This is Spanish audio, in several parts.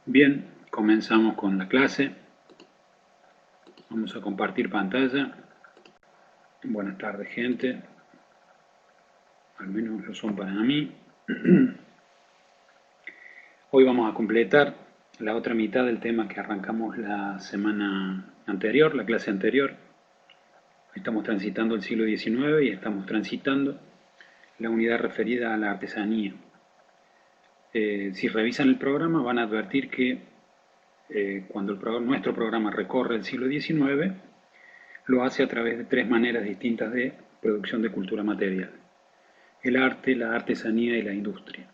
Bien, comenzamos con la clase. Vamos a compartir pantalla. Buenas tardes, gente. Al menos lo son para mí. Hoy vamos a completar la otra mitad del tema que arrancamos la semana anterior, la clase anterior. Estamos transitando el siglo XIX y estamos transitando la unidad referida a la artesanía. Si revisan el programa van a advertir que cuando nuestro programa recorre el siglo XIX, lo hace a través de tres maneras distintas de producción de cultura material: el arte, la artesanía y la industria.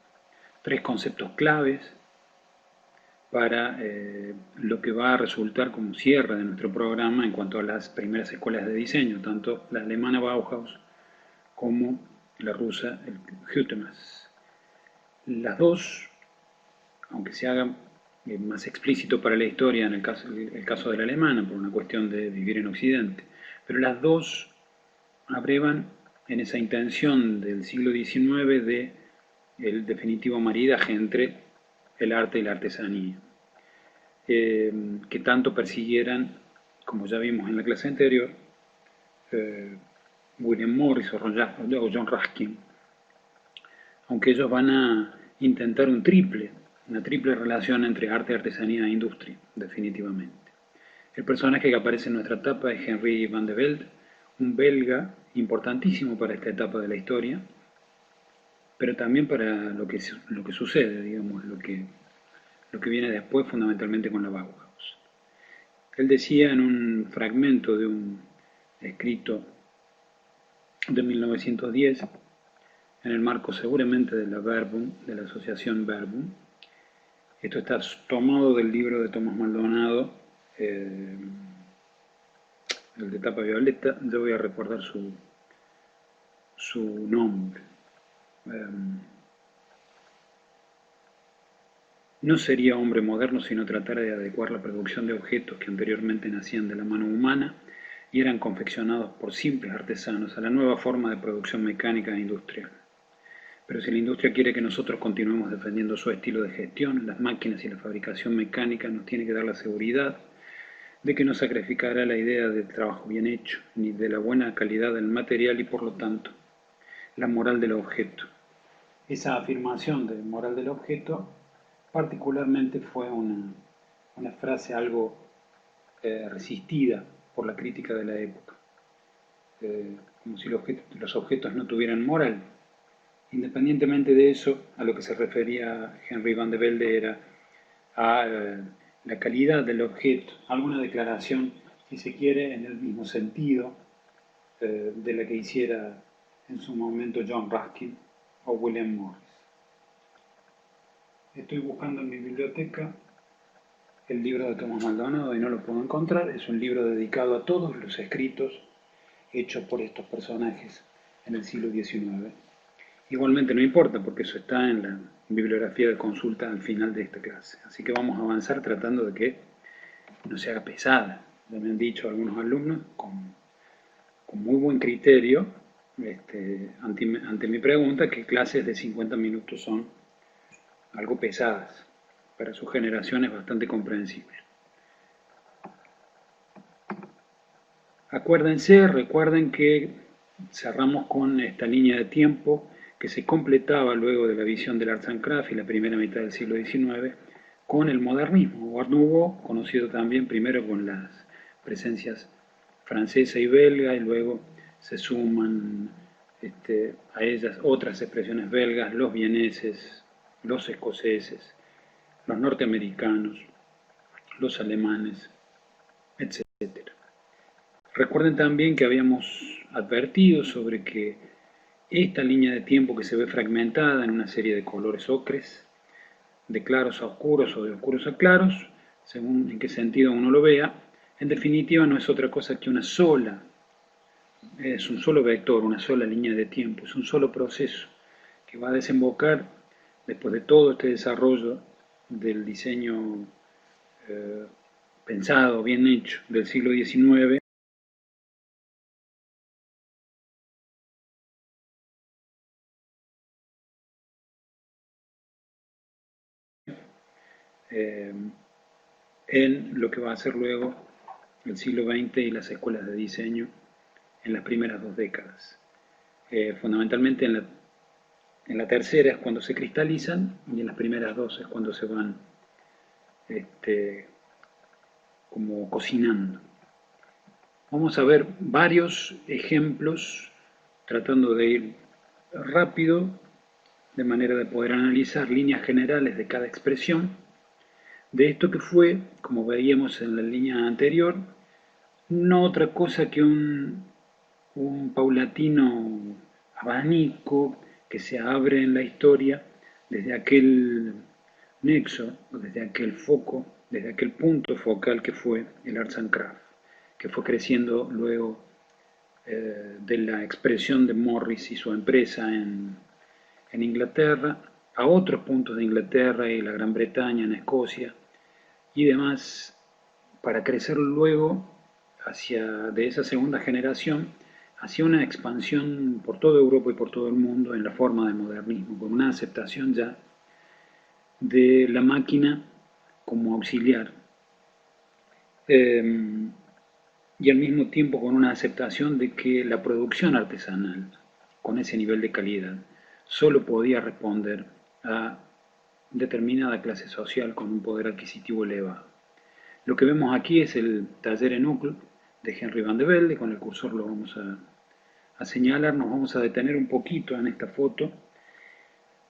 Tres conceptos claves para lo que va a resultar como cierre de nuestro programa en cuanto a las primeras escuelas de diseño, tanto la alemana Bauhaus como la rusa, el Hüttemas. Las dos, aunque se haga más explícito para la historia en el caso de la alemana, por una cuestión de vivir en Occidente, pero las dos abrevan en esa intención del siglo XIX de el definitivo maridaje entre el arte y la artesanía, que tanto persiguieran, como ya vimos en la clase anterior, eh, William Morris o John Ruskin, aunque ellos van a intentar una triple relación entre arte, artesanía e industria, definitivamente. El personaje que aparece en nuestra etapa es Henry van de Velde, un belga importantísimo para esta etapa de la historia, pero también para lo que sucede, digamos, lo que viene después fundamentalmente con la Bauhaus. Él decía en un fragmento de un escrito de 1910, en el marco seguramente de la Verbum, de la asociación Verbum, esto está tomado del libro de Tomás Maldonado, el de tapa violeta. Yo voy a recordar su nombre. No sería hombre moderno si no tratara de adecuar la producción de objetos que anteriormente nacían de la mano humana y eran confeccionados por simples artesanos a la nueva forma de producción mecánica e industrial. Pero si la industria quiere que nosotros continuemos defendiendo su estilo de gestión, las máquinas y la fabricación mecánica nos tiene que dar la seguridad de que no sacrificará la idea del trabajo bien hecho, ni de la buena calidad del material y por lo tanto la moral del objeto. Esa afirmación de moral del objeto particularmente fue una frase algo resistida por la crítica de la época, como si los objetos no tuvieran moral. Independientemente de eso, a lo que se refería Henry van de Velde era a la calidad del objeto, alguna declaración, si se quiere, en el mismo sentido de la que hiciera en su momento John Ruskin o William Morris. Estoy buscando en mi biblioteca el libro de Tomás Maldonado y no lo puedo encontrar. Es un libro dedicado a todos los escritos hechos por estos personajes en el siglo XIX. Igualmente no importa porque eso está en la bibliografía de consulta al final de esta clase. Así que vamos a avanzar tratando de que no se haga pesada. Ya me han dicho algunos alumnos con muy buen criterio ante mi pregunta que clases de 50 minutos son algo pesadas. Para su generación es bastante comprensible. Recuerden que cerramos con esta línea de tiempo que se completaba luego de la visión del Arts and Crafts y la primera mitad del siglo XIX con el modernismo, Art Nouveau, conocido también primero con las presencias francesa y belga, y luego se suman a ellas otras expresiones belgas, los vieneses, los escoceses, los norteamericanos, los alemanes, etc. Recuerden también que habíamos advertido sobre que esta línea de tiempo que se ve fragmentada en una serie de colores ocres, de claros a oscuros o de oscuros a claros, según en qué sentido uno lo vea, en definitiva no es otra cosa que es un solo vector, una sola línea de tiempo, es un solo proceso que va a desembocar, después de todo este desarrollo del diseño eh, pensado, bien hecho, del siglo XIX, eh, en lo que va a ser luego el siglo XX y las escuelas de diseño en las primeras 2 décadas. Fundamentalmente en la tercera es cuando se cristalizan y en las primeras 2 es cuando se van como cocinando. Vamos a ver varios ejemplos tratando de ir rápido de manera de poder analizar líneas generales de cada expresión de esto que fue, como veíamos en la línea anterior, no otra cosa que un paulatino abanico que se abre en la historia desde aquel nexo, desde aquel foco, desde aquel punto focal que fue el Arts and Crafts, que fue creciendo luego de la expresión de Morris y su empresa en Inglaterra, a otros puntos de Inglaterra y la Gran Bretaña, en Escocia y demás, para crecer luego de esa segunda generación hacia una expansión por toda Europa y por todo el mundo en la forma de modernismo, con una aceptación ya de la máquina como auxiliar y al mismo tiempo con una aceptación de que la producción artesanal con ese nivel de calidad solo podía responder a determinada clase social con un poder adquisitivo elevado. Lo que vemos aquí es el taller en Uccle de Henry van de Velde, con el cursor lo vamos a señalar, nos vamos a detener un poquito en esta foto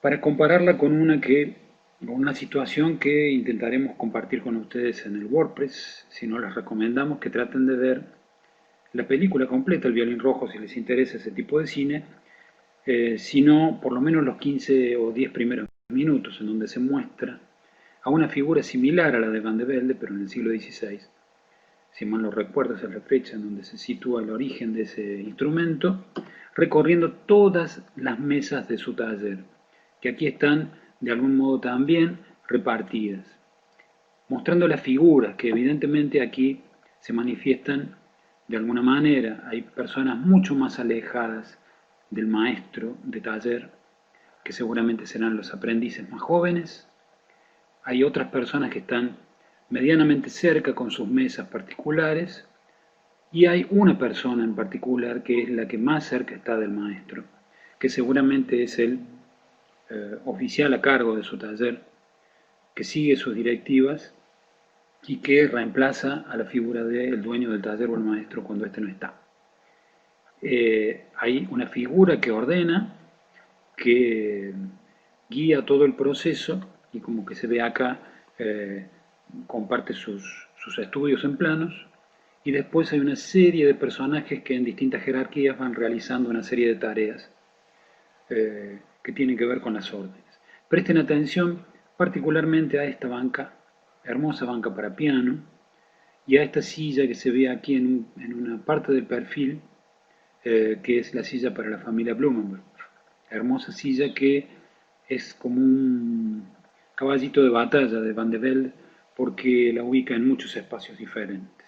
para compararla con una situación que intentaremos compartir con ustedes en el WordPress, si no les recomendamos que traten de ver la película completa, El violín rojo, si les interesa ese tipo de cine, si no, por lo menos los 15 o 10 primeros minutos en donde se muestra a una figura similar a la de Van de Velde, pero en el siglo XVI. Si mal no recuerdo, esa es la fecha en donde se sitúa el origen de ese instrumento, recorriendo todas las mesas de su taller, que aquí están de algún modo también repartidas, mostrando las figuras que evidentemente aquí se manifiestan de alguna manera. Hay personas mucho más alejadas del maestro de taller, que seguramente serán los aprendices más jóvenes. Hay otras personas que están medianamente cerca con sus mesas particulares, y hay una persona en particular que es la que más cerca está del maestro, que seguramente es el oficial a cargo de su taller, que sigue sus directivas y que reemplaza a la figura del dueño del taller o el maestro cuando éste no está. Hay una figura que ordena, que guía todo el proceso y como que se ve acá, comparte sus estudios en planos, y después hay una serie de personajes que en distintas jerarquías van realizando una serie de tareas que tienen que ver con las órdenes. Presten atención particularmente a esta banca, hermosa banca para piano, y a esta silla que se ve aquí en una parte del perfil, que es la silla para la familia Blumenberg. Hermosa silla que es como un caballito de batalla de Van de Velde, porque la ubica en muchos espacios diferentes.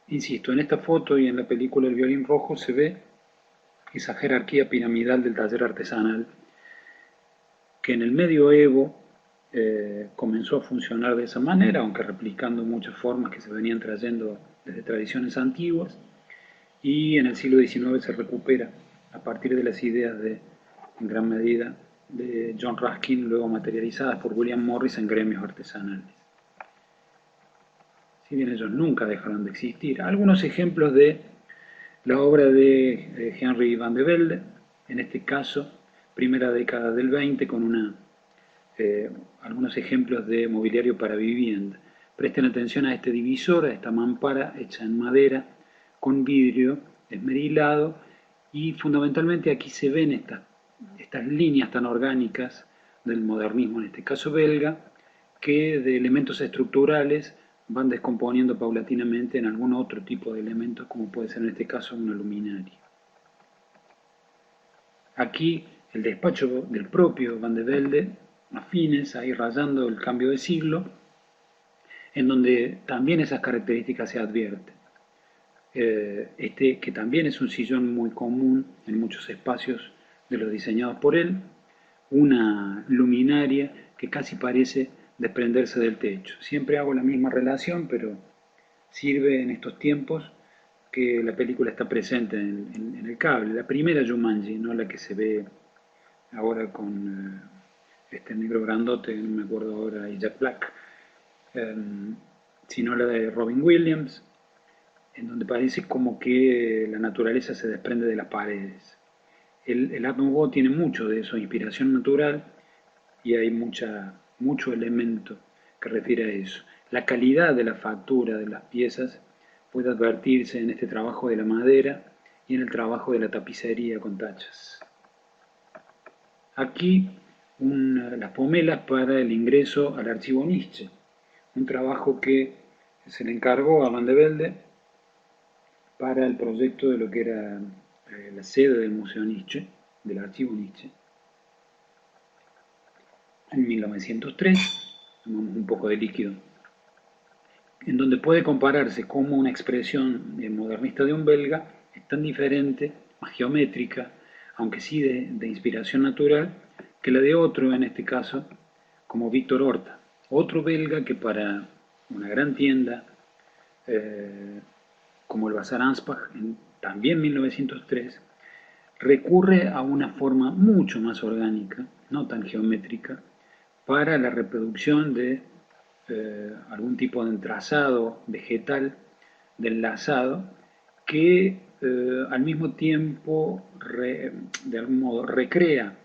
Insisto, en esta foto y en la película El violín rojo se ve esa jerarquía piramidal del taller artesanal que en el medioevo comenzó a funcionar de esa manera, aunque replicando muchas formas que se venían trayendo desde tradiciones antiguas, y en el siglo XIX se recupera a partir de las ideas en gran medida, de John Ruskin, luego materializadas por William Morris en gremios artesanales. Si bien ellos nunca dejaron de existir. Algunos ejemplos de la obra de Henry van de Velde, en este caso, primera década del 20, con algunos ejemplos de mobiliario para vivienda. Presten atención a este divisor, a esta mampara hecha en madera, con vidrio esmerilado, y fundamentalmente aquí se ven estas líneas tan orgánicas del modernismo, en este caso belga, que de elementos estructurales van descomponiendo paulatinamente en algún otro tipo de elementos, como puede ser en este caso una luminaria. Aquí el despacho del propio Van de Velde, afines, ahí rayando el cambio de siglo, en donde también esas características se advierten. Que también es un sillón muy común en muchos espacios de los diseñados por él, una luminaria que casi parece desprenderse del techo. Siempre hago la misma relación, pero sirve en estos tiempos que la película está presente en el cable. La primera Jumanji, no la que se ve ahora con este negro grandote, no me acuerdo ahora, y Jack Black, sino la de Robin Williams, en donde parece como que la naturaleza se desprende de las paredes. El Art Nouveau tiene mucho de eso, inspiración natural, y hay mucho elemento que refiere a eso. La calidad de la factura de las piezas puede advertirse en este trabajo de la madera y en el trabajo de la tapicería con tachas. Aquí las pomelas para el ingreso al archivo Nietzsche, un trabajo que se le encargó a Van de Velde para el proyecto de lo que era la sede del Museo Nietzsche, del archivo Nietzsche. En 1903, tomamos un poco de líquido, en donde puede compararse como una expresión modernista de un belga es tan diferente, más geométrica, aunque sí de inspiración natural, que la de otro, en este caso, como Víctor Horta, otro belga que para una gran tienda como el Bazar Anspach, también 1903, recurre a una forma mucho más orgánica, no tan geométrica, para la reproducción de algún tipo de entrazado vegetal del lazado que al mismo tiempo de algún modo recrea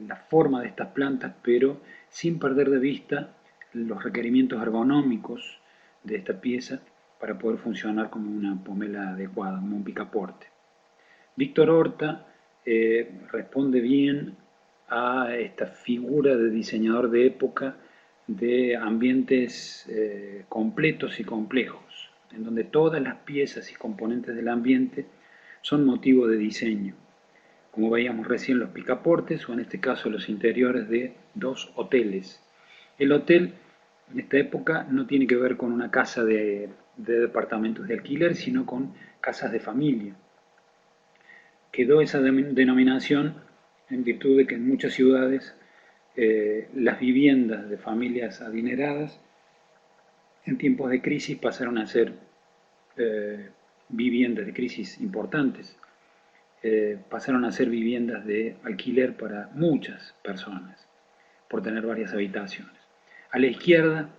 la forma de estas plantas, pero sin perder de vista los requerimientos ergonómicos de esta pieza para poder funcionar como una pomela adecuada, como un picaporte. Víctor Horta responde bien a esta figura de diseñador de época de ambientes completos y complejos, en donde todas las piezas y componentes del ambiente son motivo de diseño, como veíamos recién los picaportes o en este caso los interiores de dos hoteles. El hotel en esta época no tiene que ver con una casa de departamentos de alquiler, sino con casas de familia. Quedó esa denominación en virtud de que en muchas ciudades las viviendas de familias adineradas en tiempos de crisis pasaron a ser viviendas de crisis importantes, pasaron a ser viviendas de alquiler para muchas personas, por tener varias habitaciones. A la izquierda,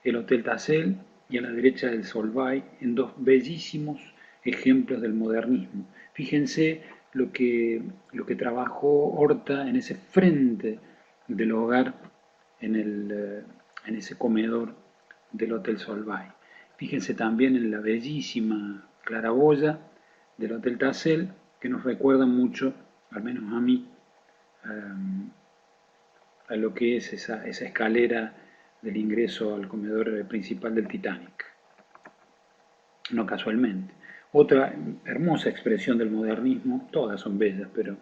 el Hotel Tassel y a la derecha el Solvay, en dos bellísimos ejemplos del modernismo. Fíjense lo que trabajó Horta en ese frente del hogar, en ese comedor del Hotel Solvay. Fíjense también en la bellísima claraboya del Hotel Tassel, que nos recuerda mucho, al menos a mí, a lo que es esa escalera del ingreso al comedor principal del Titanic. No casualmente. Otra hermosa expresión del modernismo, todas son bellas, pero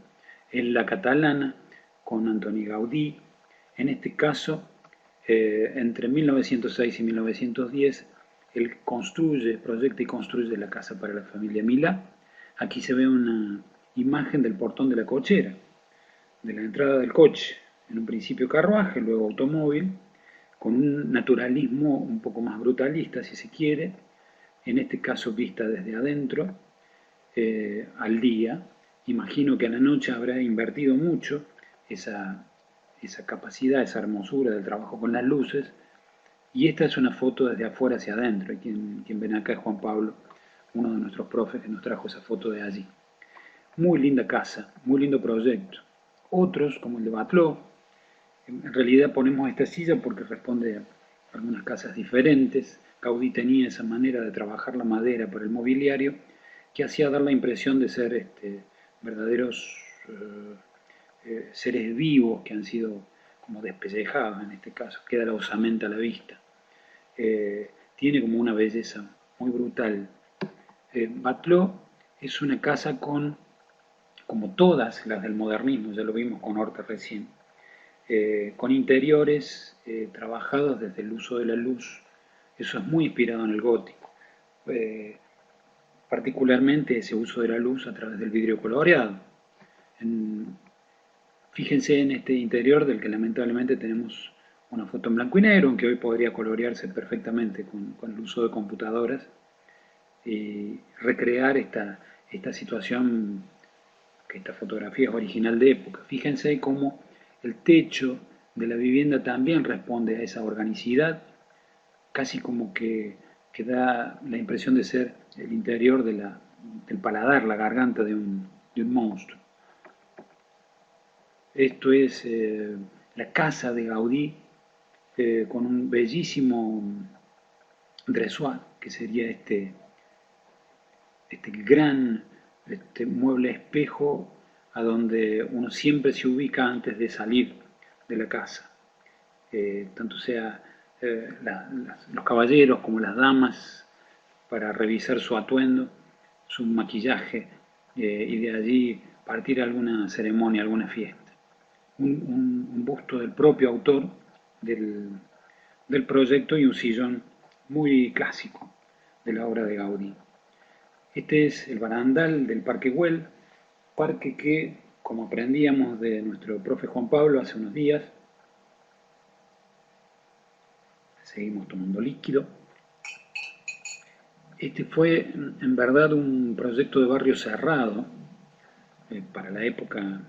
es la catalana con Antoni Gaudí. En este caso, entre 1906 y 1910, él proyecta y construye la casa para la familia Milá. Aquí se ve una imagen del portón de la cochera, de la entrada del coche, en un principio carruaje, luego automóvil, con un naturalismo un poco más brutalista, si se quiere, en este caso vista desde adentro, al día. Imagino que a la noche habrá invertido mucho esa capacidad, esa hermosura del trabajo con las luces, y esta es una foto desde afuera hacia adentro, y quien ven acá es Juan Pablo, uno de nuestros profes que nos trajo esa foto de allí. Muy linda casa, muy lindo proyecto. Otros, como el de Batló, en realidad ponemos esta silla porque responde a algunas casas diferentes. Gaudí tenía esa manera de trabajar la madera para el mobiliario que hacía dar la impresión de ser verdaderos seres vivos que han sido como despellejados en este caso. Queda la osamenta a la vista. Tiene como una belleza muy brutal. Batló es una casa como todas las del modernismo, ya lo vimos con Horta recién, con interiores trabajados desde el uso de la luz. Eso es muy inspirado en el gótico, particularmente ese uso de la luz a través del vidrio coloreado. Fíjense en este interior del que lamentablemente tenemos una foto en blanco y negro, aunque hoy podría colorearse perfectamente con el uso de computadoras, y recrear esta situación, que esta fotografía es original de época. Fíjense cómo el techo de la vivienda también responde a esa organicidad, casi como que da la impresión de ser el interior del paladar, la garganta de un monstruo. Esto es la casa de Gaudí, con un bellísimo dressoir, que sería este gran mueble espejo a donde uno siempre se ubica antes de salir de la casa. Tanto sea los caballeros como las damas, para revisar su atuendo, su maquillaje, y de allí partir a alguna ceremonia, alguna fiesta. Un busto del propio autor del proyecto y un sillón muy clásico de la obra de Gaudí. Este es el barandal del Parque Güell, parque que, como aprendíamos de nuestro profe Juan Pablo hace unos días, seguimos tomando líquido. Este fue en verdad un proyecto de barrio cerrado, para la época,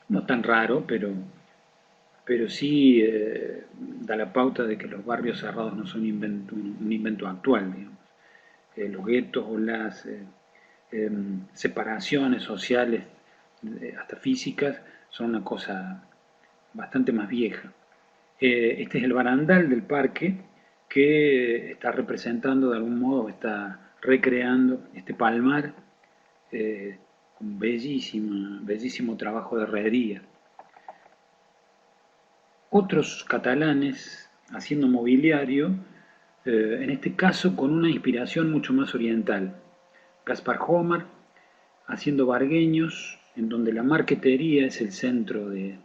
no tan raro, pero sí da la pauta de que los barrios cerrados no son un invento actual, digamos. Los guetos o las separaciones sociales, hasta físicas, son una cosa bastante más vieja. Este es el barandal del parque, que está representando de algún modo, está recreando este palmar, con bellísimo trabajo de herrería. Otros catalanes haciendo mobiliario, en este caso con una inspiración mucho más oriental. Gaspar Homar haciendo vargueños, en donde la marquetería es el centro de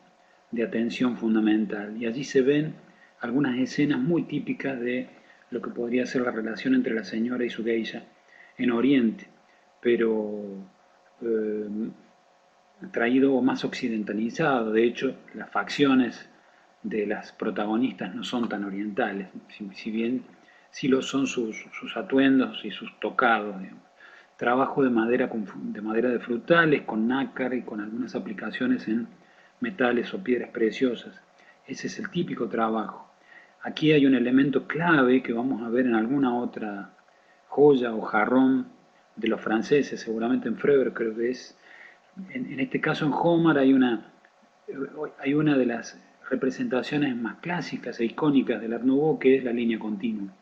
atención fundamental. Y allí se ven algunas escenas muy típicas de lo que podría ser la relación entre la señora y su geisha en Oriente, pero eh, traído más occidentalizado. De hecho, las facciones de las protagonistas no son tan orientales, si bien sí lo son sus atuendos y sus tocados, digamos. Trabajo de madera de frutales, con nácar y con algunas aplicaciones en metales o piedras preciosas. Ese es el típico trabajo. Aquí hay un elemento clave que vamos a ver en alguna otra joya o jarrón de los franceses, seguramente en Freber creo que es. En este caso en Homer hay una de las representaciones más clásicas e icónicas del Art Nouveau, que es la línea continua.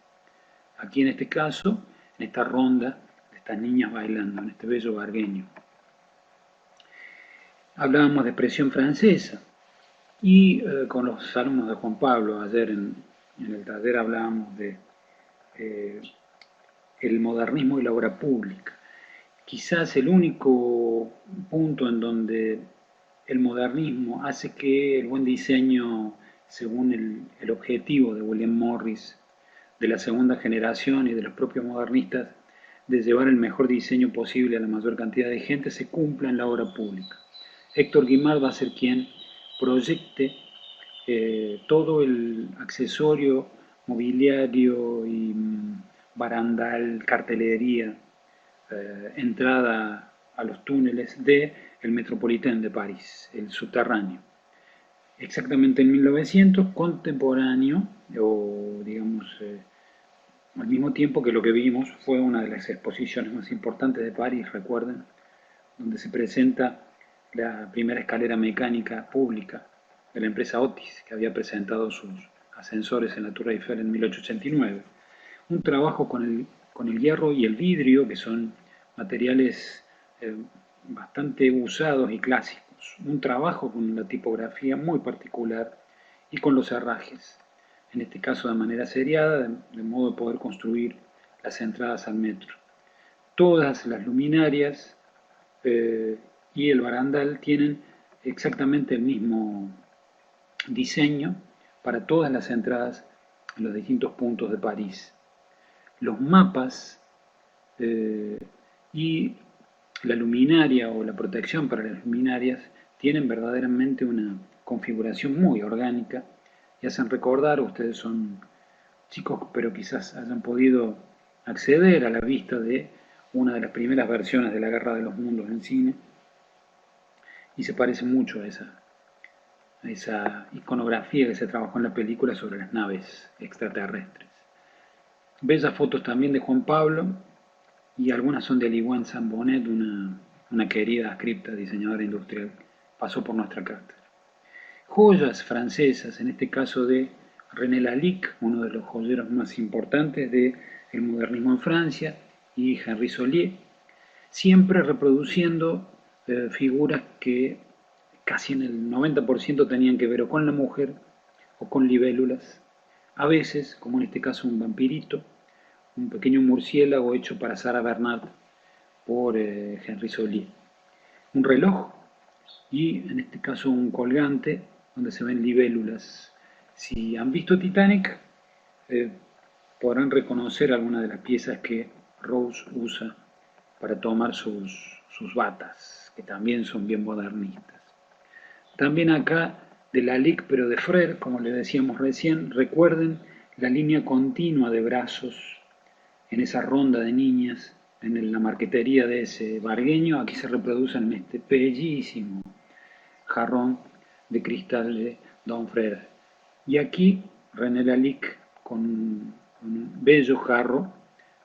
Aquí en este caso, en esta ronda de estas niñas bailando, en este bello vargueño. Hablábamos de expresión francesa, y con los alumnos de Juan Pablo ayer en el taller hablábamos de eh, el modernismo y la obra pública. Quizás el único punto en donde el modernismo hace que el buen diseño, según el objetivo de William Morris, de la segunda generación y de los propios modernistas, de llevar el mejor diseño posible a la mayor cantidad de gente, se cumpla en la obra pública. Héctor Guimard va a ser quien proyecte todo el accesorio, mobiliario y barandal, cartelería, entrada a los túneles de el Metropolitán de París, el subterráneo. Exactamente en 1900, contemporáneo, o digamos, al mismo tiempo que lo que vimos fue una de las exposiciones más importantes de París, recuerden, donde se presenta la primera escalera mecánica pública de la empresa Otis, que había presentado sus ascensores en la Tour Eiffel en 1889. Un trabajo con el hierro y el vidrio, que son materiales bastante usados y clásicos. Un trabajo con la tipografía muy particular y con los herrajes, en este caso de manera seriada, de modo de poder construir las entradas al metro. Todas las luminarias y el barandal tienen exactamente el mismo diseño para todas las entradas en los distintos puntos de París. Los mapas y la luminaria o la protección para las luminarias tienen verdaderamente una configuración muy orgánica, y hacen recordar, ustedes son chicos, pero quizás hayan podido acceder a la vista de una de las primeras versiones de la Guerra de los Mundos en cine, y se parece mucho a esa iconografía que se trabajó en la película sobre las naves extraterrestres. Bellas fotos también de Juan Pablo, y algunas son de Ligüen Sambonet, una querida cripta diseñadora industrial, pasó por nuestra cátedra. Joyas francesas, en este caso de René Lalique, uno de los joyeros más importantes del modernismo en Francia, y Henri Solier, siempre reproduciendo figuras que casi en el 90% tenían que ver o con la mujer o con libélulas, a veces, como en este caso un vampirito, un pequeño murciélago hecho para Sarah Bernhardt por Henri Solier, un reloj y en este caso un colgante donde se ven libélulas. Si han visto Titanic, eh, podrán reconocer algunas de las piezas que Rose usa para tomar sus batas, que también son bien modernistas. También acá de Lalique, pero de Frère, como les decíamos recién, recuerden la línea continua de brazos en esa ronda de niñas, en la marquetería de ese bargueño. Aquí se reproducen en este bellísimo jarrón de cristal de Don Frère. Y aquí René Lalique con un bello jarro,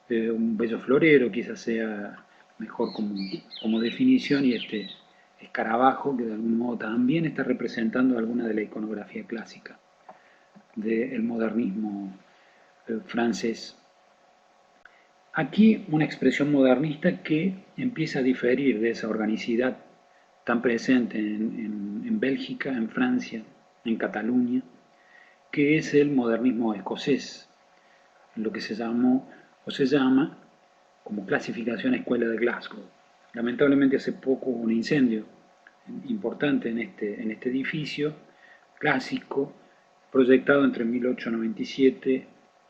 un bello florero, quizás sea mejor como definición, y este escarabajo que de algún modo también está representando alguna de la iconografía clásica del modernismo francés. Aquí una expresión modernista que empieza a diferir de esa organicidad tan presente en Bélgica, en Francia, en Cataluña, que es el modernismo escocés, lo que se llamó o se llama como clasificación Escuela de Glasgow. Lamentablemente hace poco hubo un incendio importante en este edificio clásico, proyectado entre 1897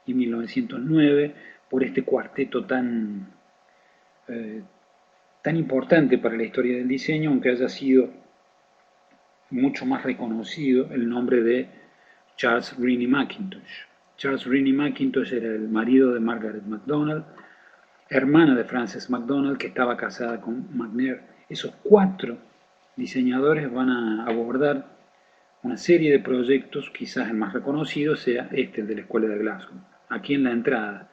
y 1909 por este cuarteto tan importante para la historia del diseño, aunque haya sido mucho más reconocido el nombre de Charles Rennie Mackintosh. Charles Rennie Mackintosh era el marido de Margaret MacDonald, hermana de Frances MacDonald, que estaba casada con McNair. Esos 4 diseñadores van a abordar una serie de proyectos, quizás el más reconocido sea este, el de la Escuela de Glasgow. Aquí en la entrada,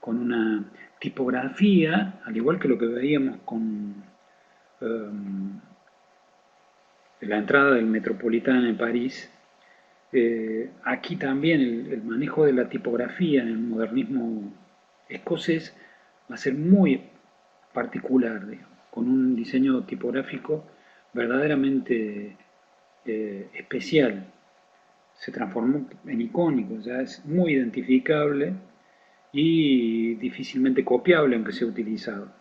con una tipografía, al igual que lo que veíamos con la entrada del Metropolitano en París, aquí también el manejo de la tipografía en el modernismo escocés va a ser muy particular, digamos, con un diseño tipográfico verdaderamente especial. Se transformó en icónico, ya es muy identificable y difícilmente copiable, aunque sea utilizado.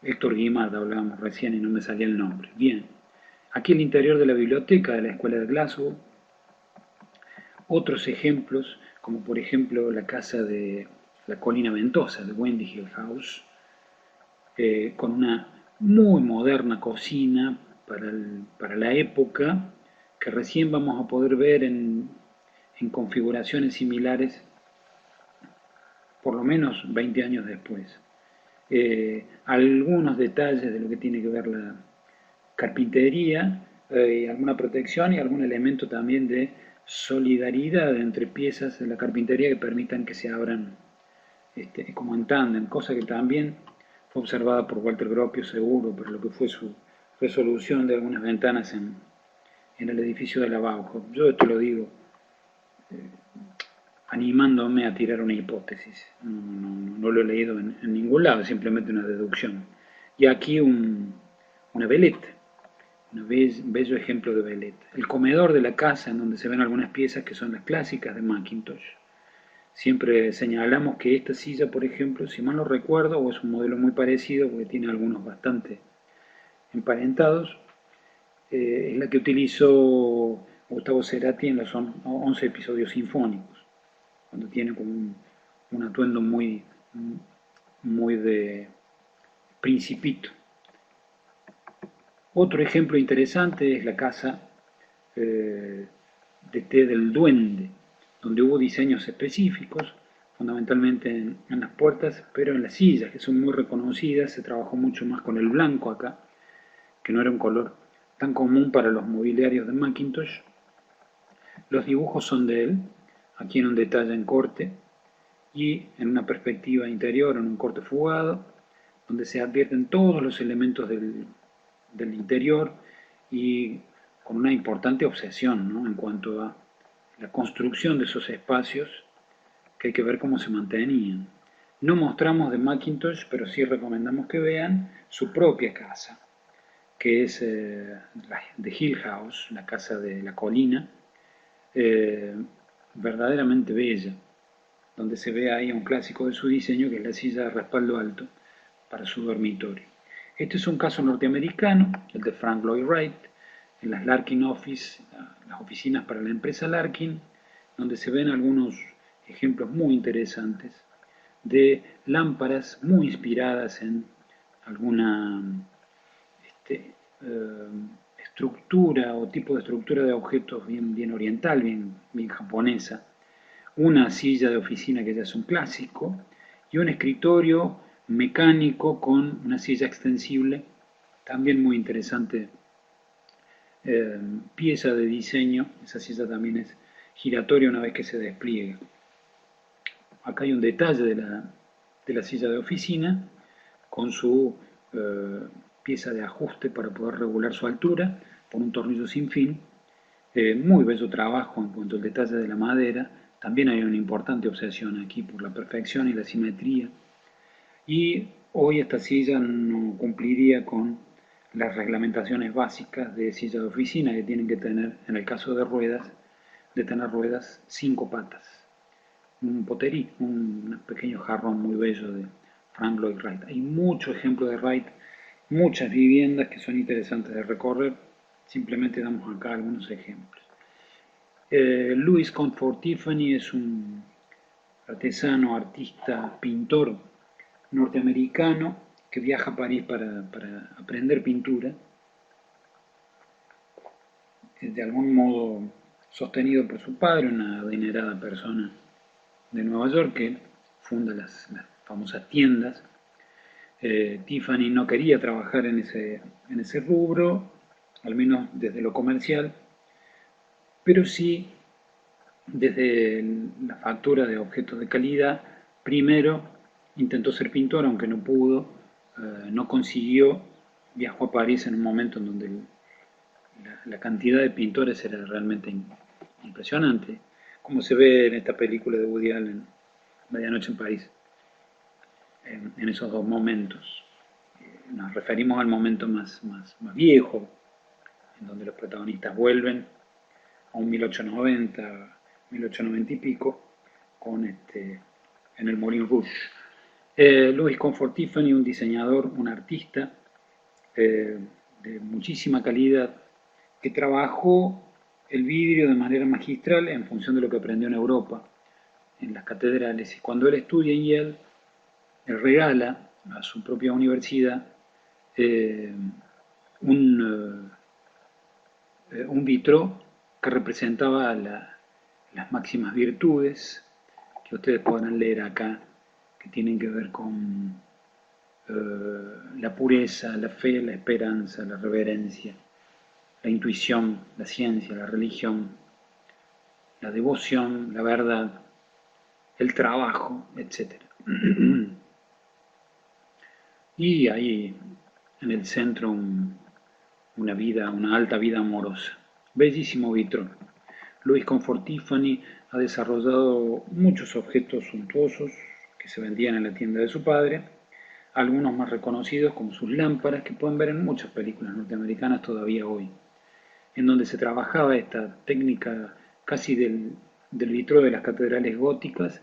Héctor Guimard hablábamos recién y no me salía el nombre. Bien, aquí el interior de la biblioteca de la Escuela de Glasgow. Otros ejemplos, como por ejemplo la casa de la Colina Ventosa, de Wendy Hill House, con una muy moderna cocina para la época, que recién vamos a poder ver en configuraciones similares, por lo menos 20 años después. Algunos detalles de lo que tiene que ver la carpintería, alguna protección y algún elemento también de solidaridad entre piezas de la carpintería que permitan que se abran como en tándem, cosa que también fue observada por Walter Gropius seguro, por lo que fue su resolución de algunas ventanas en el edificio de la Bauhaus. Yo esto lo digo animándome a tirar una hipótesis. No lo he leído en ningún lado, es simplemente una deducción. Y aquí una veleta, un bello ejemplo de veleta. El comedor de la casa, en donde se ven algunas piezas que son las clásicas de Mackintosh. Siempre señalamos que esta silla, por ejemplo, si mal no recuerdo, o es un modelo muy parecido, porque tiene algunos bastante emparentados, es la que utilizó Gustavo Cerati en los 11 episodios sinfónicos, cuando tiene como un atuendo muy de principito. Otro ejemplo interesante es la casa de té del duende, donde hubo diseños específicos, fundamentalmente en las puertas, pero en las sillas, que son muy reconocidas, se trabajó mucho más con el blanco acá, que no era un color tan común para los mobiliarios de Macintosh. Los dibujos son de él, aquí en un detalle en corte y en una perspectiva interior, en un corte fugado, donde se advierten todos los elementos del interior y con una importante obsesión, ¿no?, en cuanto a la construcción de esos espacios, que hay que ver cómo se mantenían. No mostramos de Macintosh, pero sí recomendamos que vean su propia casa, que es The Hill House, la casa de la colina, verdaderamente bella, donde se ve ahí un clásico de su diseño, que es la silla de respaldo alto para su dormitorio. Este es un caso norteamericano, el de Frank Lloyd Wright, en las Larkin Office, las oficinas para la empresa Larkin, donde se ven algunos ejemplos muy interesantes de lámparas muy inspiradas en alguna estructura o tipo de estructura de objetos bien oriental, bien japonesa, una silla de oficina que ya es un clásico, y un escritorio mecánico con una silla extensible, también muy interesante pieza de diseño. Esa silla también es giratoria una vez que se despliega. Acá hay un detalle de la silla de oficina con su pieza de ajuste para poder regular su altura por un tornillo sin fin. Muy bello trabajo en cuanto al detalle de la madera. También hay una importante obsesión aquí por la perfección y la simetría. Y hoy esta silla no cumpliría con las reglamentaciones básicas de silla de oficina, que tienen que tener, en el caso de ruedas, de tener ruedas 5 patas. Un poterí, un pequeño jarrón muy bello de Frank Lloyd Wright. Hay muchos ejemplos de Wright, muchas viviendas que son interesantes de recorrer. Simplemente damos acá algunos ejemplos. Louis Comfort Tiffany es un artesano, artista, pintor norteamericano que viaja a París para aprender pintura, de algún modo sostenido por su padre, una adinerada persona de Nueva York que funda las famosas tiendas. Tiffany no quería trabajar en ese rubro, al menos desde lo comercial, pero sí desde la factura de objetos de calidad. Primero intentó ser pintor, aunque no pudo, no consiguió, viajó a París en un momento en donde la cantidad de pintores era realmente impresionante, como se ve en esta película de Woody Allen, Medianoche en París, en esos dos momentos. Nos referimos al momento más viejo, en donde los protagonistas vuelven a un 1890, 1890 y pico, en el Moulin Rouge. Louis Comfort Tiffany, un diseñador, un artista de muchísima calidad, que trabajó el vidrio de manera magistral en función de lo que aprendió en Europa, en las catedrales. Y cuando él estudia en Yale, él regala a su propia universidad un vitró que representaba las máximas virtudes que ustedes podrán leer acá, que tienen que ver con la pureza, la fe, la esperanza, la reverencia, la intuición, la ciencia, la religión, la devoción, la verdad, el trabajo, etc. Y ahí en el centro una alta vida amorosa. Bellísimo vitrón. Louis Comfort Tiffany ha desarrollado muchos objetos suntuosos que se vendían en la tienda de su padre, algunos más reconocidos como sus lámparas, que pueden ver en muchas películas norteamericanas todavía hoy, en donde se trabajaba esta técnica casi del vitró de las catedrales góticas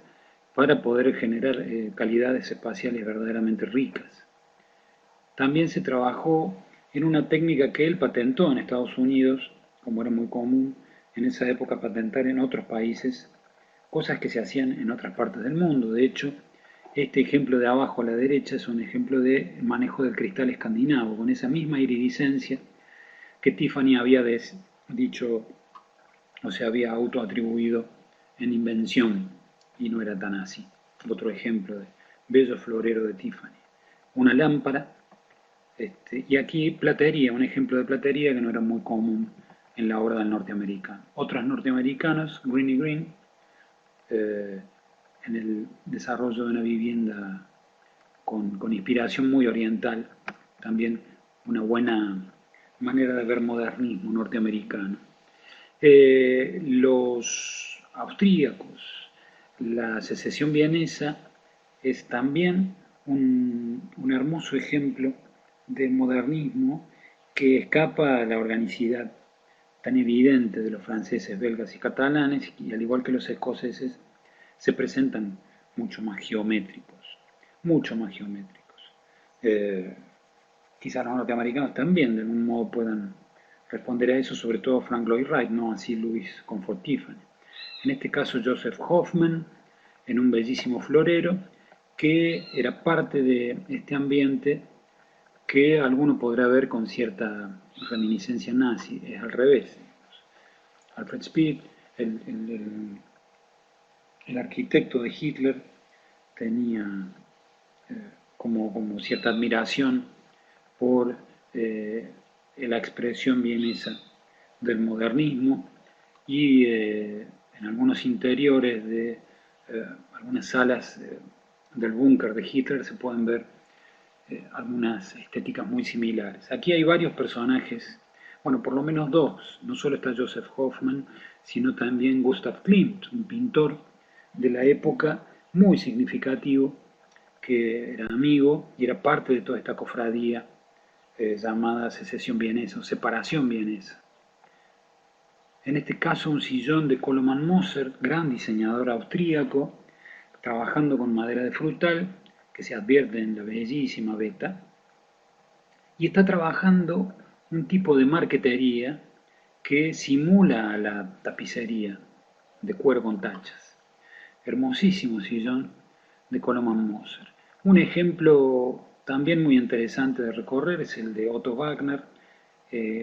para poder generar calidades espaciales verdaderamente ricas. También se trabajó en una técnica que él patentó en Estados Unidos, como era muy común en esa época patentar en otros países cosas que se hacían en otras partes del mundo. De hecho, este ejemplo de abajo a la derecha es un ejemplo de manejo del cristal escandinavo, con esa misma iridiscencia que Tiffany había dicho o se había autoatribuido en invención y no era tan así. Otro ejemplo de bello florero de Tiffany. Una lámpara, y aquí platería, un ejemplo de platería que no era muy común en la obra del norteamericano. Otros norteamericanos, Green y Green, en el desarrollo de una vivienda con inspiración muy oriental, también una buena manera de ver modernismo norteamericano. Los austríacos, la secesión vienesa es también un hermoso ejemplo de modernismo que escapa a la organicidad tan evidente de los franceses, belgas y catalanes, y al igual que los escoceses, se presentan mucho más geométricos, mucho más geométricos. Quizás los norteamericanos también de algún modo puedan responder a eso, sobre todo Frank Lloyd Wright, no así Louis Comfort Tiffany. En este caso Joseph Hoffman, en un bellísimo florero, que era parte de este ambiente que alguno podrá ver con cierta reminiscencia nazi, es al revés. Alfred Speed, el arquitecto de Hitler, tenía como cierta admiración por la expresión vienesa del modernismo y en algunos interiores de algunas salas del búnker de Hitler se pueden ver algunas estéticas muy similares. Aquí hay varios personajes, bueno, por lo menos dos, no solo está Joseph Hoffman, sino también Gustav Klimt, un pintor de la época muy significativo, que era amigo y era parte de toda esta cofradía llamada secesión vienesa o separación vienesa. En este caso un sillón de Koloman Moser, gran diseñador austríaco, trabajando con madera de frutal, que se advierte en la bellísima veta, y está trabajando un tipo de marquetería que simula a la tapicería de cuero con tachas. Hermosísimo sillón de Koloman Moser. Un ejemplo también muy interesante de recorrer es el de Otto Wagner.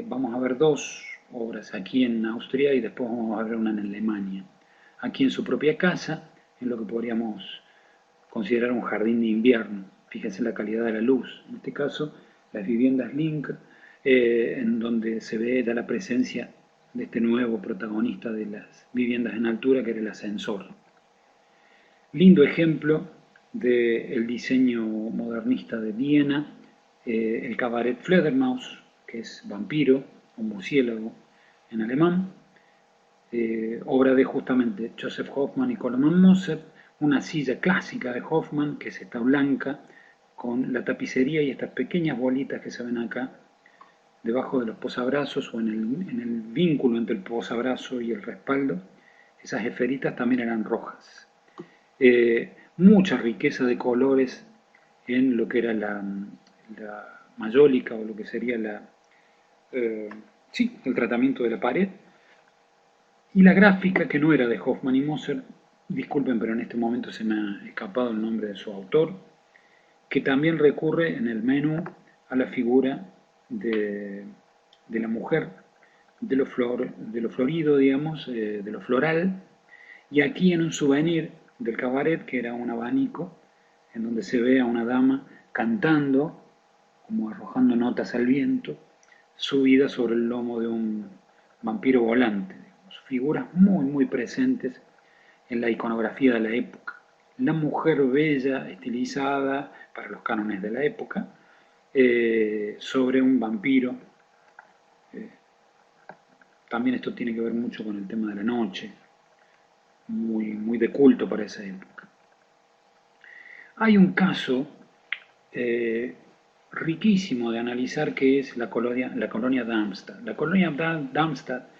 Vamos a ver dos obras aquí en Austria y después vamos a ver una en Alemania. Aquí en su propia casa, en lo que podríamos considerar un jardín de invierno. Fíjense la calidad de la luz. En este caso, las viviendas Link, en donde se ve ya la presencia de este nuevo protagonista de las viviendas en altura, que era el ascensor. Lindo ejemplo del diseño modernista de Viena, el cabaret Fledermaus, que es vampiro o murciélago en alemán, obra de justamente Joseph Hoffman y Koloman Moser, una silla clásica de Hoffman, que es esta blanca, con la tapicería y estas pequeñas bolitas que se ven acá, debajo de los posabrazos o en el vínculo entre el posabrazo y el respaldo. Esas esferitas también eran rojas. Mucha riqueza de colores en lo que era la mayólica o lo que sería el tratamiento de la pared. Y la gráfica, que no era de Hoffman y Moser, disculpen, pero en este momento se me ha escapado el nombre de su autor, que también recurre en el menú a la figura de la mujer, de lo florido, digamos, de lo floral, y aquí en un souvenir del cabaret, que era un abanico, en donde se ve a una dama cantando, como arrojando notas al viento, subida sobre el lomo de un vampiro volante. Figuras muy, muy presentes en la iconografía de la época. La mujer bella, estilizada para los cánones de la época, sobre un vampiro. También esto tiene que ver mucho con el tema de la noche, muy, muy de culto para esa época. Hay un caso riquísimo de analizar, que es la colonia Darmstadt. La colonia Darmstadt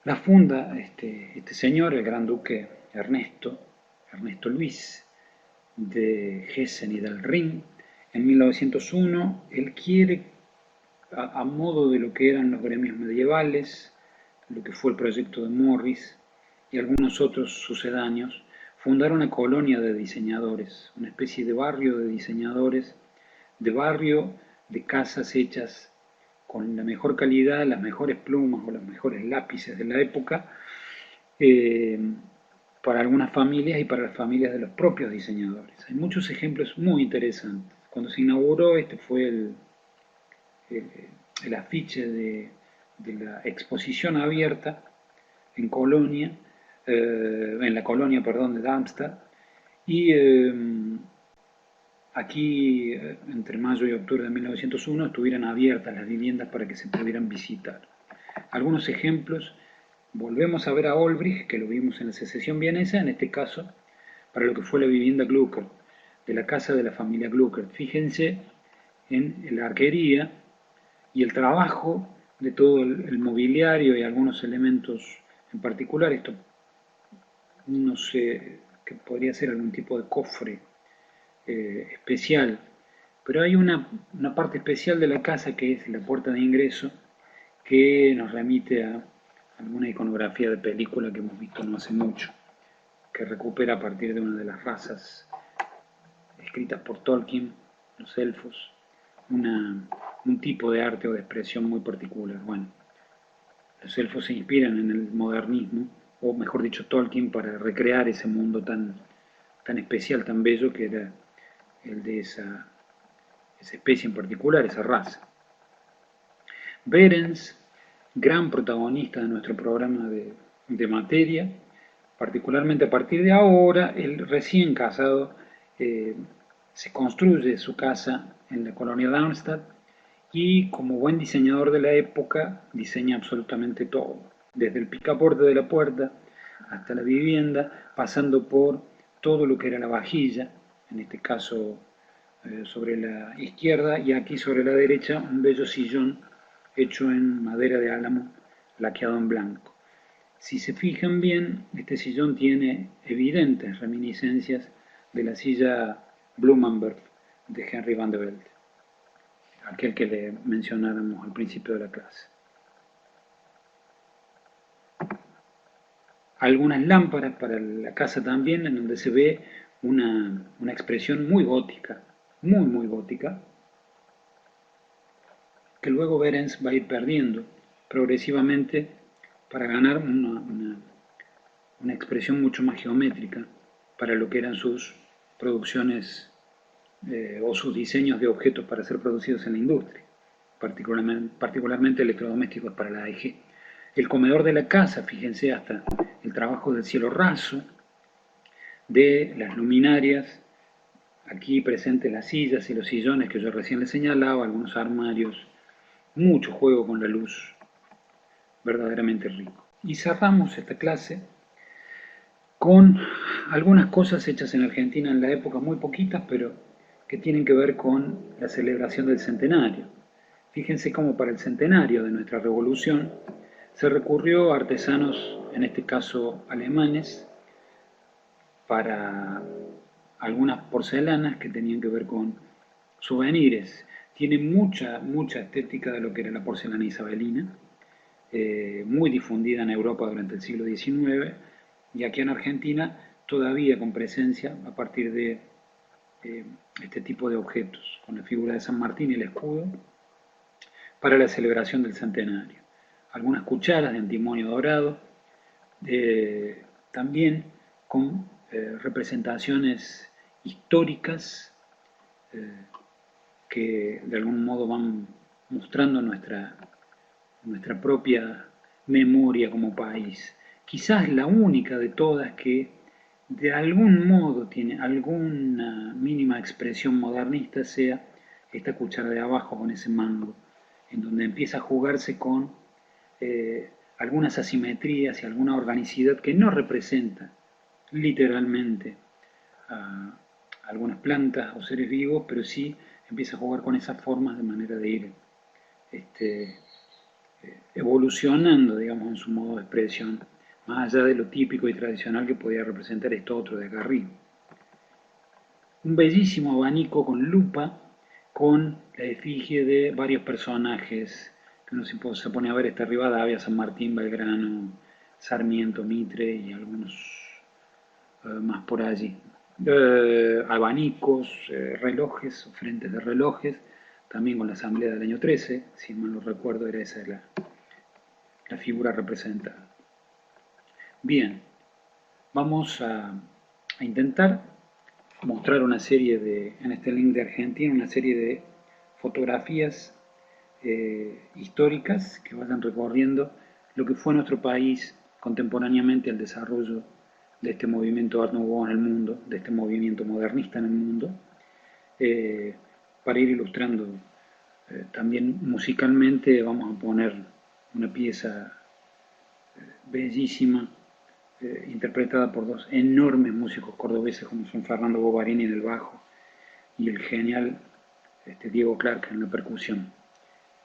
la funda este señor, el gran duque Ernesto Luis de Hessen y del Rin, en 1901. Él quiere, a modo de lo que eran los gremios medievales, lo que fue el proyecto de Morris y algunos otros sucedáneos, fundar una colonia de diseñadores, una especie de barrio de diseñadores, de barrio de casas hechas con la mejor calidad, las mejores plumas o los mejores lápices de la época, eh, para algunas familias y para las familias de los propios diseñadores. Hay muchos ejemplos muy interesantes. Cuando se inauguró, este fue el, el afiche de la exposición abierta en Colonia, en la colonia, perdón, de Darmstadt, y aquí, entre mayo y octubre de 1901, estuvieran abiertas las viviendas para que se pudieran visitar. Algunos ejemplos: volvemos a ver a Olbrich, que lo vimos en la Secesión vienesa, en este caso para lo que fue la vivienda Glucker, de la casa de la familia Glucker. Fíjense en la arquería y el trabajo de todo el mobiliario y algunos elementos en particular. Esto no sé, que podría ser algún tipo de cofre especial, pero hay una parte especial de la casa que es la puerta de ingreso, que nos remite a alguna iconografía de película que hemos visto no hace mucho, que recupera a partir de una de las razas escritas por Tolkien, los elfos, un tipo de arte o de expresión muy particular. Bueno, los elfos se inspiran en el modernismo, o mejor dicho, Tolkien, para recrear ese mundo tan especial, tan bello, que era el de esa especie en particular, esa raza. Behrens, gran protagonista de nuestro programa de materia, particularmente a partir de ahora, el recién casado se construye su casa en la colonia Darmstadt y, como buen diseñador de la época, diseña absolutamente todo, desde el picaporte de la puerta hasta la vivienda, pasando por todo lo que era la vajilla, en este caso sobre la izquierda, y aquí sobre la derecha un bello sillón hecho en madera de álamo laqueado en blanco. Si se fijan bien, este sillón tiene evidentes reminiscencias de la silla Blumenberg de Henry van de Velde, aquel que le mencionáramos al principio de la clase. Algunas lámparas para la casa también, en donde se ve una expresión muy gótica, muy gótica, que luego Behrens va a ir perdiendo progresivamente para ganar una expresión mucho más geométrica para lo que eran sus producciones o sus diseños de objetos para ser producidos en la industria, particularmente electrodomésticos para la AEG. El comedor de la casa, fíjense, hasta el trabajo del cielo raso, de las luminarias, aquí presentes las sillas y los sillones que yo recién les señalaba, algunos armarios, mucho juego con la luz, verdaderamente rico. Y cerramos esta clase con algunas cosas hechas en Argentina en la época, muy poquitas, pero que tienen que ver con la celebración del centenario. Fíjense cómo para el centenario de nuestra revolución se recurrió a artesanos, en este caso alemanes, para algunas porcelanas que tenían que ver con souvenirs. Tiene mucha estética de lo que era la porcelana isabelina, muy difundida en Europa durante el siglo XIX, y aquí en Argentina todavía con presencia a partir de este tipo de objetos, con la figura de San Martín y el escudo, para la celebración del centenario. Algunas cucharas de antimonio dorado, también con representaciones históricas que de algún modo van mostrando nuestra propia memoria como país. Quizás la única de todas que de algún modo tiene alguna mínima expresión modernista sea esta cuchara de abajo con ese mango, en donde empieza a jugarse con algunas asimetrías y alguna organicidad que no representa literalmente a algunas plantas o seres vivos, pero sí empieza a jugar con esas formas de manera de ir evolucionando, digamos, en su modo de expresión, más allá de lo típico y tradicional que podía representar esto otro de acá arriba. Un bellísimo abanico con lupa, con la efigie de varios personajes, que uno se pone a ver esta Rivadavia, San Martín, Belgrano, Sarmiento, Mitre y algunos más por allí. Abanicos, relojes, frentes de relojes, también con la asamblea del año 13, si mal no recuerdo era esa la figura representada. Bien, vamos a intentar mostrar una serie en este link de Argentina, una serie de fotografías históricas que vayan recorriendo lo que fue nuestro país contemporáneamente al desarrollo de este movimiento Art Nouveau en el mundo, de este movimiento modernista en el mundo, para ir ilustrando también musicalmente. Vamos a poner una pieza bellísima, interpretada por dos enormes músicos cordobeses como son Fernando Bovarini en el bajo y el genial Diego Clark en la percusión.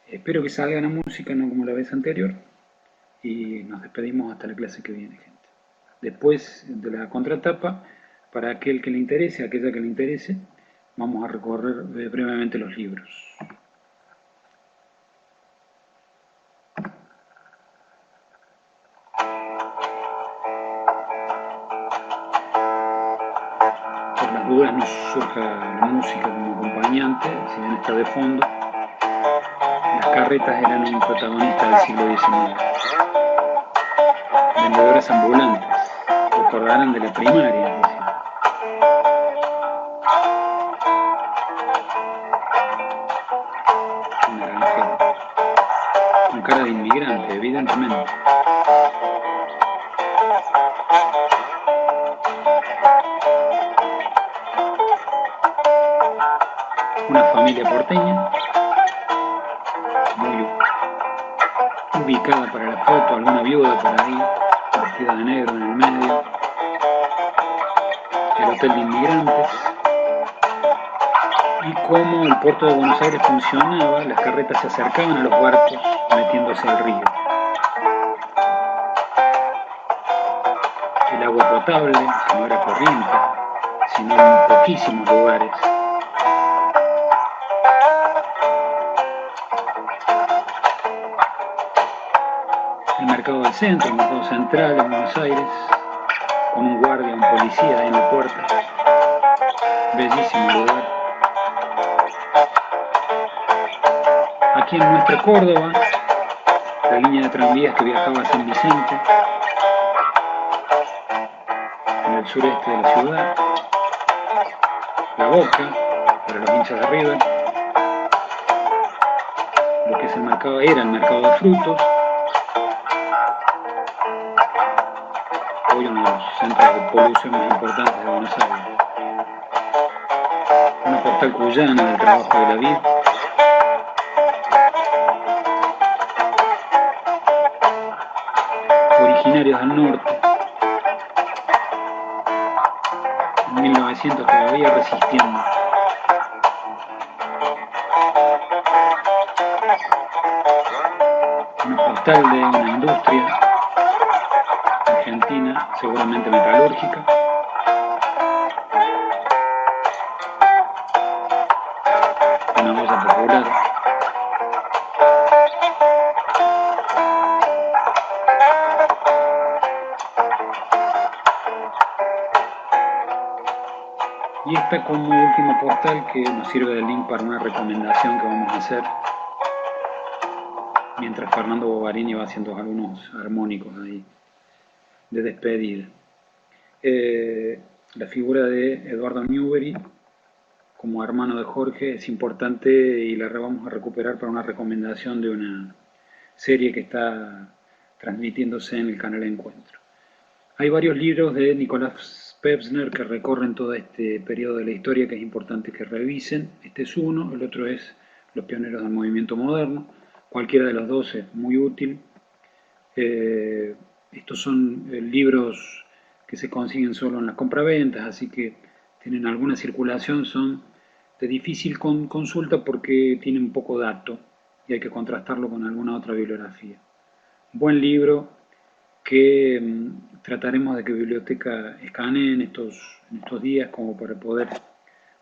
Espero que salga la música, no como la vez anterior, y nos despedimos hasta la clase que viene, gente. Después de la contratapa, para aquel que le interese, aquella que le interese, vamos a recorrer brevemente los libros. Por las dudas nos surja la música como acompañante, si bien está de fondo. Las carretas eran un protagonista del siglo XIX. Vendedores ambulantes, recordarán de la primaria, es decir. Un naranjero, con cara de inmigrante, evidentemente. Una familia porteña, muy ubicada para la foto, alguna viuda por ahí, vestida de negro en el medio. El hotel de inmigrantes. Y cómo el puerto de Buenos Aires funcionaba, las carretas se acercaban a los barcos metiéndose al río. El agua potable, que no era corriente, sino en poquísimos lugares. El mercado del centro, el mercado central en Buenos Aires, con un guardia, un policía ahí en la puerta. Bellísimo lugar. Aquí en nuestra Córdoba, la línea de tranvías que viajaba a San Vicente, en el sureste de la ciudad. La Boca, para los hinchas de River. Lo que es el mercado, era el mercado de frutos. Hoy uno de los centros de polución más importantes de Buenos Aires. Una postal cuyana del trabajo de la vid. Originarios del norte. En 1900 todavía resistiendo. Una postal de una industria argentina, seguramente metalúrgica. Una olla popular. Y esta como última postal que nos sirve de link para una recomendación que vamos a hacer mientras Fernando Bovarini va haciendo algunos armónicos ahí de despedida. La figura de Eduardo Newbery como hermano de Jorge es importante y la vamos a recuperar para una recomendación de una serie que está transmitiéndose en el canal Encuentro. Hay varios libros de Nicolás Pevsner que recorren todo este periodo de la historia que es importante que revisen. Este es uno, el otro es Los pioneros del movimiento moderno. Cualquiera de los dos es muy útil. Estos son libros que se consiguen solo en las compraventas, así que tienen alguna circulación, son de difícil consulta porque tienen poco dato y hay que contrastarlo con alguna otra bibliografía. Buen libro que trataremos de que Biblioteca escanee en estos días como para poder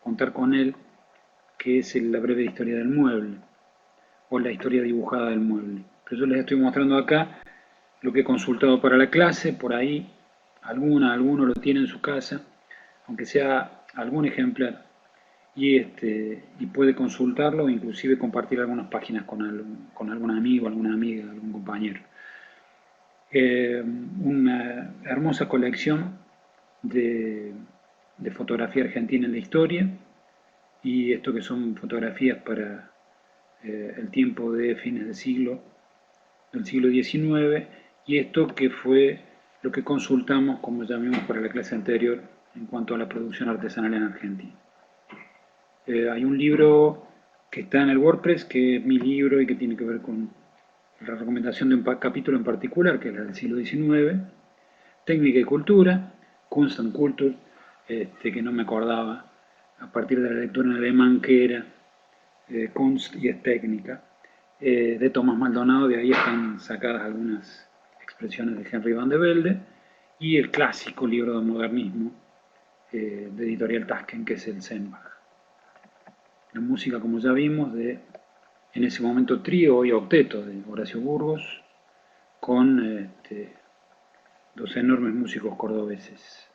contar con él, que es la breve historia del mueble o la historia dibujada del mueble. Pero yo les estoy mostrando acá lo que he consultado para la clase, por ahí alguno lo tiene en su casa, aunque sea algún ejemplar, y puede consultarlo o inclusive compartir algunas páginas con algún amigo, alguna amiga, algún compañero. Una hermosa colección de fotografía argentina en la historia, y esto que son fotografías para el tiempo de fines del siglo XIX, y esto que fue lo que consultamos, como ya vimos para la clase anterior, en cuanto a la producción artesanal en Argentina. Hay un libro que está en el WordPress, que es mi libro y que tiene que ver con la recomendación de un capítulo en particular, que es la del siglo XIX, Técnica y Cultura, Kunst und Kultur, que no me acordaba, a partir de la lectura en alemán, que era Kunst y es técnica, de Tomás Maldonado. De ahí están sacadas algunas expresiones de Henry van de Velde, y el clásico libro de modernismo de Editorial Tasken, que es el Sennbach. La música, como ya vimos, en ese momento trío y octeto de Horacio Burgos, con dos enormes músicos cordobeses.